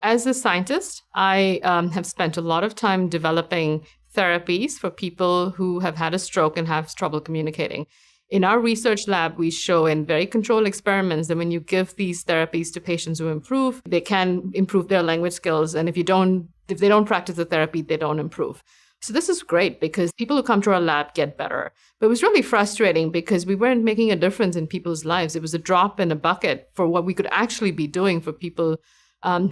As a scientist, I have spent a lot of time developing therapies for people who have had a stroke and have trouble communicating. In our research lab, we show in very controlled experiments that when you give these therapies to patients who improve, they can improve their language skills. And if they don't practice the therapy, they don't improve. So this is great because people who come to our lab get better. But it was really frustrating because we weren't making a difference in people's lives. It was a drop in a bucket for what we could actually be doing for people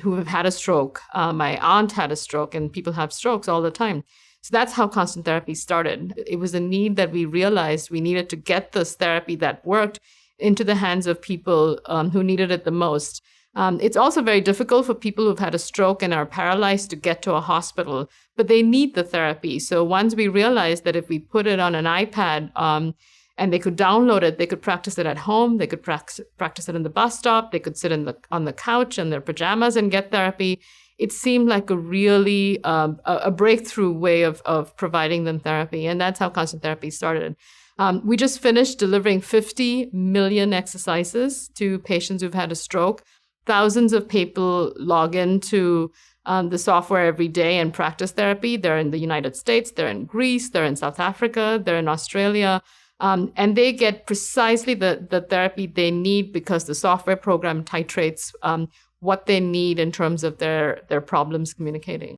who have had a stroke. My aunt had a stroke, and people have strokes all the time. So that's how constant therapy started. It was a need that we realized we needed to get this therapy that worked into the hands of people who needed it the most. It's also very difficult for people who've had a stroke and are paralyzed to get to a hospital, but they need the therapy. So once we realized that if we put it on an iPad and they could download it, they could practice it at home, they could practice it in the bus stop, they could sit on the couch in their pajamas and get therapy. It seemed like a really a breakthrough way of providing them therapy. And that's how constant therapy started. We just finished delivering 50 million exercises to patients who've had a stroke. Thousands of people log into the software every day and practice therapy. They're in the United States, they're in Greece, they're in South Africa, they're in Australia. And they get precisely the therapy they need because the software program titrates what they need in terms of their problems communicating.